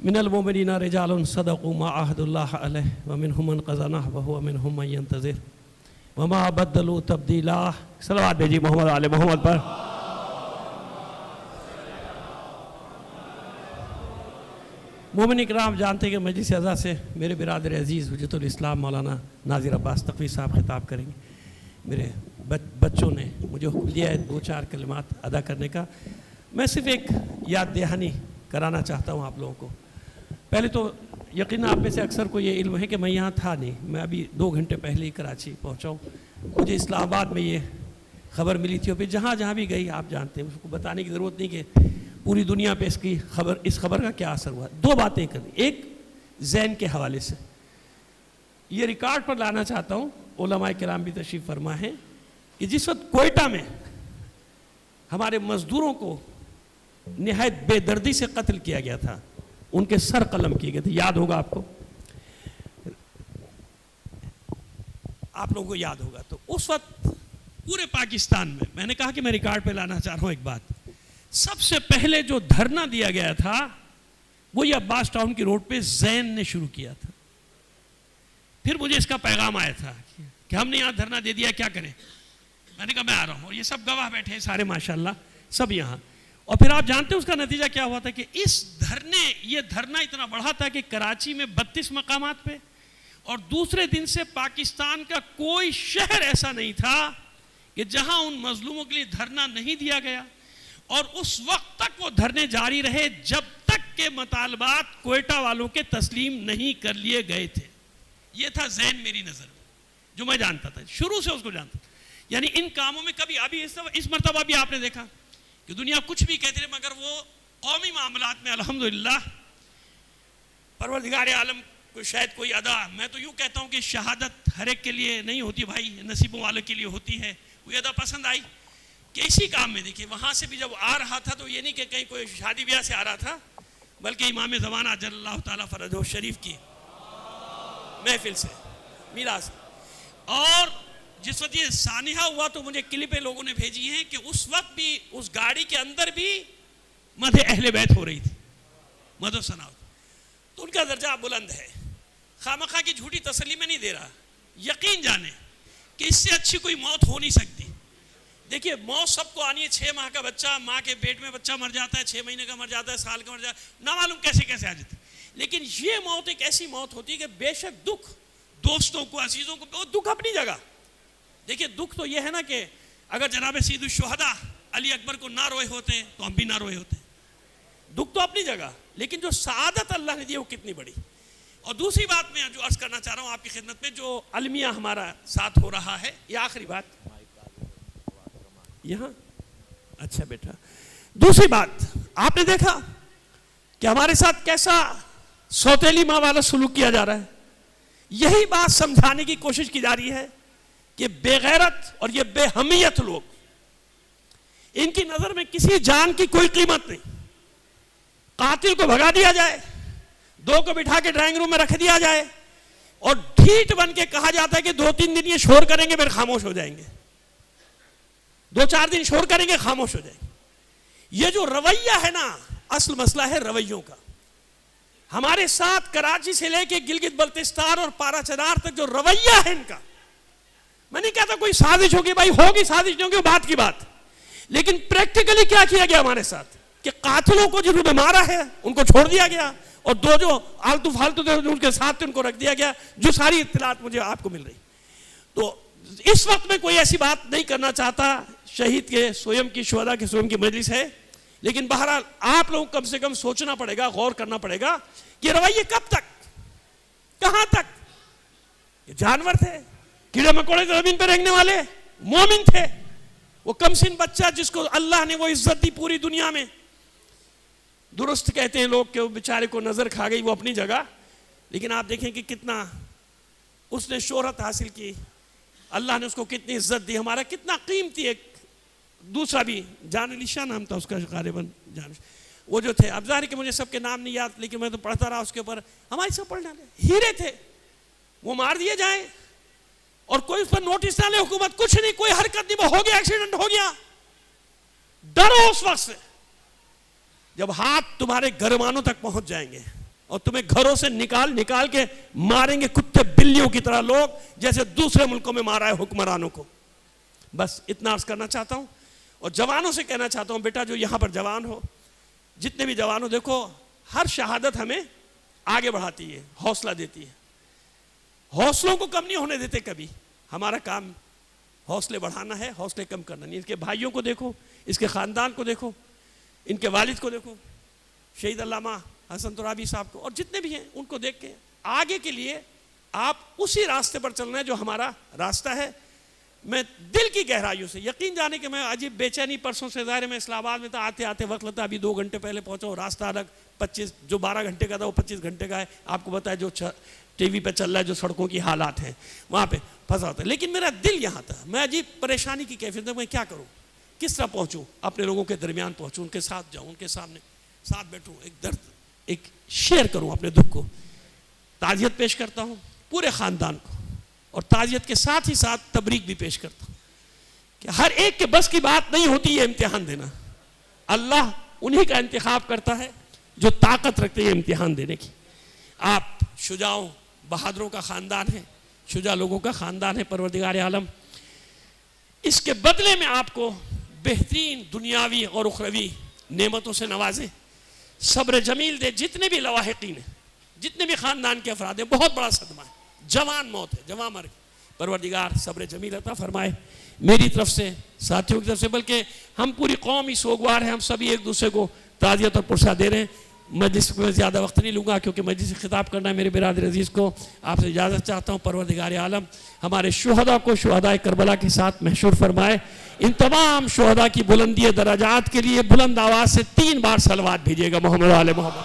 मिनल मोमिनीना रिजालुन सदक़ू मा अहदुल्लाह अलैहि व मिनहुम मन क़ज़ा नहबहु व मिनहुम मन यंतज़िर व मा बद्दलू तब्दीला। सलवात भेजिए मोहम्मद आले मोहम्मद पर। मोमिन इकराम जानते हैं कि मजलिस अज़ा से मेरे बिरादर अज़ीज़ हुज्जतुल इस्लाम मौलाना नाज़िर अब्बास तक़वी साहब खिताब करेंगे। मेरे बच्चों ने मुझे हुक्म दिया है 2-4 कलिमात अदा करने का। मैं सिर्फ़ एक याद दहानी कराना चाहता हूँ आप लोगों को। पहले तो यकीन आप में से अक्सर को ये इल्म है कि मैं यहाँ था नहीं, मैं अभी 2 घंटे पहले ही कराची पहुँचा हूँ। मुझे इस्लामाबाद में ये खबर मिली थी और फिर जहाँ जहाँ भी गई आप जानते हैं, उसको बताने की ज़रूरत नहीं कि पूरी दुनिया पे इस खबर का क्या असर हुआ। 2 बातें करनी, एक ज़ैन के हवाले से ये रिकॉर्ड पर लाना चाहता हूँ, उलमाए किराम भी तशरीफ़ फरमा है कि जिस वक्त कोयटा में हमारे मज़दूरों को निहायत बेदर्दी से कत्ल किया गया था, उनके सर कलम किए गए थे, याद होगा आपको, आप लोगों को याद होगा। तो उस वक्त पूरे पाकिस्तान में, मैंने कहा कि मैं रिकॉर्ड पे लाना चाह रहा हूँ एक बात, सबसे पहले जो धरना दिया गया था वो ये अब्बास टाउन की रोड पे ज़ैन ने शुरू किया था। फिर मुझे इसका पैगाम आया था कि हमने यहाँ धरना दे दिया, क्या करें। मैंने कहा मैं आ रहा हूँ, और ये सब गवाह बैठे हैं सारे माशाल्लाह सब यहाँ। और फिर आप जानते हैं उसका नतीजा क्या हुआ था कि ये धरना इतना बढ़ा था कि कराची में 32 मकामात पे, और दूसरे दिन से पाकिस्तान का कोई शहर ऐसा नहीं था कि जहां उन मजलूमों के लिए धरना नहीं दिया गया। और उस वक्त तक वो धरने जारी रहे जब तक के मुतालबात कोयटा वालों के तस्लीम नहीं कर लिए गए थे। ये था ज़ैन मेरी नज़र में, जो मैं जानता था, शुरू से उसको जानता था। यानी इन कामों में कभी अभी इस मरतबा भी आपने देखा कि दुनिया कुछ भी कहती रहे, मगर वो कौमी मामलात में अल्हम्दुलिल्लाह परवरदिगार आलम को शायद कोई अदा, मैं तो यूँ कहता हूँ कि शहादत हर एक के लिए नहीं होती भाई, नसीबों वालों के लिए होती है। कोई अदा पसंद आई कि इसी काम में देखिए, वहाँ से भी जब आ रहा था तो ये नहीं कि कहीं कोई शादी ब्याह से आ रहा था, बल्कि इमाम ज़माना जल्लल्लाहु ताला फरजहु शरीफ की महफिल से, मीरास। और जिस वक्त ये सानिहा हुआ तो मुझे क्लिपें लोगों ने भेजी हैं कि उस वक्त भी उस गाड़ी के अंदर भी मदह अहले बैत हो रही थी, मदह सना। तो उनका दर्जा बुलंद है, खामखा की झूठी तसल्ली में नहीं दे रहा। यकीन जाने कि इससे अच्छी कोई मौत हो नहीं सकती। देखिए मौत सबको आनी है, 6 माह का बच्चा, माँ के पेट में बच्चा मर जाता है, 6 महीने का मर जाता है, साल का मर जाता है, ना मालूम कैसे कैसे आ जाती है। लेकिन ये मौत एक ऐसी मौत होती है कि बेशक दुख दोस्तों को, अजीजों को, वो दुख अपनी जगह। देखिए दुख तो ये है ना कि अगर जनाब सईदुल शुहदा अली अकबर को ना रोए होते हैं तो हम भी ना रोए होते हैं। दुख तो अपनी जगह, लेकिन जो सआदत अल्लाह ने दी वो कितनी बड़ी। और दूसरी बात मैं जो अर्ज करना चाह रहा हूँ आपकी खिदमत में, जो अलमिया हमारा साथ हो रहा है, ये आखिरी बात यहाँ, अच्छा बेटा, दूसरी बात आपने देखा कि हमारे साथ कैसा सौतेली माँ वाला सलूक किया जा रहा है। यही बात समझाने की कोशिश की जा रही है कि बेगैरत और ये बेहमियत लोग, इनकी नजर में किसी जान की कोई कीमत नहीं। कातिल को भगा दिया जाए, 2 को बिठा के ड्राइंग रूम में रख दिया जाए, और ढीठ बन के कहा जाता है कि 2-3 दिन ये शोर करेंगे फिर खामोश हो जाएंगे, 2-4 दिन शोर करेंगे खामोश हो जाएंगे। ये जो रवैया है ना, असल मसला है रवैयों का। हमारे साथ कराची से लेके गिलगित बल्तिस्तान और पाराचनार तक जो रवैया है इनका, मैं नहीं कहता कोई साजिश होगी, भाई होगी साजिश, नहीं होगी बात की बात, लेकिन प्रैक्टिकली क्या किया गया हमारे साथ कि कातिलों को जिन्होंने मारा है उनको छोड़ दिया गया, और 2 जो आलतू फालतू थे उनके साथ थे उनको रख दिया गया, जो सारी इत्तलात मुझे आपको मिल रही। तो इस वक्त में कोई ऐसी बात नहीं करना चाहता, शहीद के स्वयं की, शुहदा के स्वयं की मजलिस है, लेकिन बहरहाल आप लोगों को कम से कम सोचना पड़ेगा, गौर करना पड़ेगा कि रवैये कब तक, कहां तक। ये जानवर थे, कीड़े मकोड़े जमीन पर रेंगने वाले मोमिन थे। वो कमसिन बच्चा जिसको अल्लाह ने वो इज्जत दी पूरी दुनिया में, दुरुस्त कहते हैं लोग कि वो बेचारे को नजर खा गई, वो अपनी जगह, लेकिन आप देखें कि कितना उसने शोहरत हासिल की, अल्लाह ने उसको कितनी इज्जत दी। हमारा कितना कीमती एक दूसरा भी जान अलीशा नाम था उसका, गालिबन जान, वो जो थे, अब जाहिर कि मुझे सबके नाम नहीं याद, लेकिन मैं तो पढ़ता रहा उसके ऊपर, हमारे सब पढ़ डाले, हीरे थे, वो मार दिए जाए और कोई उस पर नोटिस ना ले हुकूमत, कुछ नहीं, कोई हरकत नहीं, वो हो गया, एक्सीडेंट हो गया। डरो उस वक्त से जब हाथ तुम्हारे गरमानों तक पहुंच जाएंगे, और तुम्हें घरों से निकाल निकाल के मारेंगे कुत्ते बिल्लियों की तरह लोग, जैसे दूसरे मुल्कों में मारा है हुक्मरानों को। बस इतना अर्ज करना चाहता हूं और जवानों से कहना चाहता हूं, बेटा जो यहां पर जवान हो, जितने भी जवान हो, देखो हर शहादत हमें आगे बढ़ाती है, हौसला देती है। हौसलों को कम नहीं होने देते कभी। हमारा काम हौसले बढ़ाना है, हौसले कम करना नहीं। इसके भाइयों को देखो, इसके ख़ानदान को देखो, इनके वालिद को देखो, शहीद अल्लामा हसन तुराबी साहब को, और जितने भी हैं उनको देख के आगे के लिए आप उसी रास्ते पर चलना है जो हमारा रास्ता है। मैं दिल की गहराइयों से यकीन जाने के मैं अजीब बेचैनी परसों से ज़ाहिर में इस्लामाबाद में था, आते आते वक्त लगता, अभी 2 घंटे पहले पहुंचा हूँ। रास्ता अलग, 25 जो 12 घंटे का था वो 25 घंटे का है। आपको पता है जो टीवी पे चल रहा है, जो सड़कों की हालात हैं वहाँ पे फंसा होता है। लेकिन मेरा दिल यहाँ था, मैं अजीब परेशानी की कैफियत में, मैं क्या करूँ, किस तरह पहुँचूँ, अपने लोगों के दरमियान पहुँचूँ, उनके साथ जाऊँ, उनके सामने साथ बैठूँ, एक दर्द एक शेयर करूँ अपने दुख को। ताज़ियत पेश करता हूँ पूरे ख़ानदान को, और ताज़ियत के साथ ही साथ तबरीक भी पेश करता हूँ कि हर एक के बस की बात नहीं होती ये इम्तिहान देना। अल्लाह उन्हीं का इंतखाब करता है जो ताकत रखते हैं इम्तिहान देने की। आप शुजाओं बहादुरों का ख़ानदान है, शुजा लोगों का ख़ानदान है। परवरदिगार आलम इसके बदले में आपको बेहतरीन दुनियावी और उखरवी नेमतों से नवाजे, सब्र जमील दे। जितने भी लवाहिकीन हैं, जितने भी ख़ानदान के अफराद हैं, बहुत बड़ा सदमा है, जवान मौत है, जवान मर गई। परवरदिगार सब्र जमील अता फरमाए मेरी तरफ से, साथियों की तरफ से, बल्कि हम पूरी कौम ही सोगवार है। हम सभी एक दूसरे को ताज़ियत और पुरसा दे रहे हैं। मजलिस में ज़्यादा वक्त नहीं लूँगा क्योंकि मजलिस से खिताब करना है। मेरे बिरादर अजीज़ को आपसे इजाज़त चाहता हूँ। परवरदिगार आलम हमारे शुहदा को शुहदाए करबला के साथ महशूर फरमाए। इन तमाम शुहदा की बुलंदी दराजात के लिए बुलंद आवाज़ से 3 बार सलवात भेजिएगा मोहम्मद आले मोहम्मद।